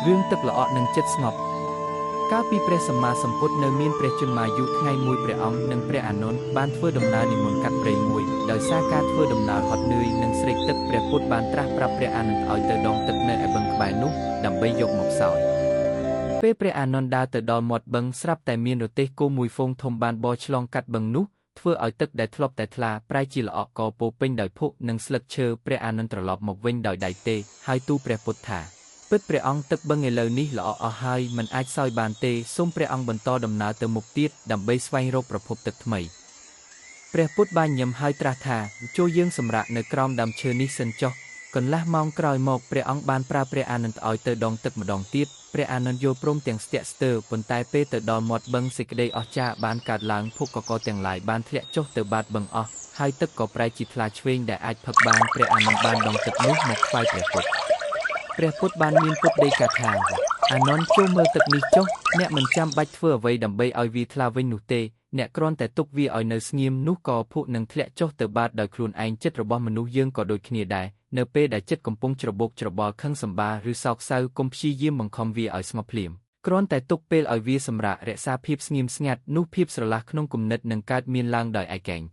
រឿងទឹកល្អក់និងចិត្តស្ងប់កាលពីព្រះសម្មាសម្ពុទ្ធនៅមានព្រះជន្មាយុថ្ងៃមួយព្រះអង្គនិងព្រះអានន្ទបានធ្វើដំណើរនិមន្តកាត់ព្រៃមួយដោយសារការធ្វើដំណើរហត់នឿយនិងស្រេកទឹកព្រះពុទ្ធបានត្រាស់ប្រាប់ព្រះអានន្ទឲ្យទៅដងទឹកនៅឯបឹងក្បែរនោះដើម្បីយកមកសោយពេលព្រះអានន្ទដើរទៅដល់មាត់បឹងស្រាប់តែមានរទេះគោមួយហ្វូងធំបានបរឆ្លងកាត់បឹងនោះធ្វើឲ្យទឹកដែលធ្លាប់តែថ្លាប្រែជាល្អក់ក៏ពោពេញដោយភក់និងស្លឹកឈើព្រះអានន្ទត្រឡប់មកវិញដោយដៃទេហើយទូលព្រះពុទ្ធថាពិតព្រះអង្គទឹកបឹងឥឡូវនេះល្អអស់ហើយមិនអាចសោយបានទេសូមព្រះអង្គបន្តដំណើរទៅមុខទៀតដើម្បីស្វែងរកប្រភពទឹកថ្មីព្រះពុទ្ធបានញឹមហើយត្រាស់ថាចូលយើងសម្រាកនៅក្រោមដើមឈើនេះសិនចុះកន្លះម៉ោងក្រោយមកព្រះអង្គបានប្រើព្រះអានន្ទឲ្យទៅដងទឹកម្ដងទៀតព្រះអានន្ទយល់ព្រមទាំងស្ទាក់ស្ទើរប៉ុន្តែពេលទៅដល់មាត់បឹងសេចក្តីអស្ចារ្យបានកើតឡើងភក់កកទាំងឡាយបានធ្លាក់ចុះទៅបាតបឹងអស់ហើយទឹកក៏ប្រែជាថ្លាឆ្វេងដែលអាចផឹកបានព្រះអានន្ទបានដងទឹកនោះមកថ្វាយព្រះពុទ្ធព្រះពុទ្ធបានមានពុទ្ធដីកាថាអានន្ទចូលមើលទឹកនេះចុះអ្នកមិនចាំបាច់ធ្វើអ្វីដើម្បីឲ្យវាថ្លាវិញនោះទេអ្នកគ្រាន់តែទុកវាឲ្យនៅស្ងៀមនោះក៏ភក់នឹងធ្លាក់ចុះទៅបាតដោយខ្លួនឯងចិត្តរបស់មនុស្សយើងក៏ដូចគ្នាដែរនៅពេលដែលចិត្តកំពុងច្របូកច្របល់ខឹងសម្បារឬសោកសៅកុំព្យាយាមបង្ខំវាឲ្យស្ងប់ភ្លាមគ្រាន់តែទុកពេលឲ្យវាសម្រាករក្សាភាពស្ងៀមស្ងាត់នោះភាពស្រឡះក្នុងគំនិតនឹងកើតមានឡើងដោយឯកឯង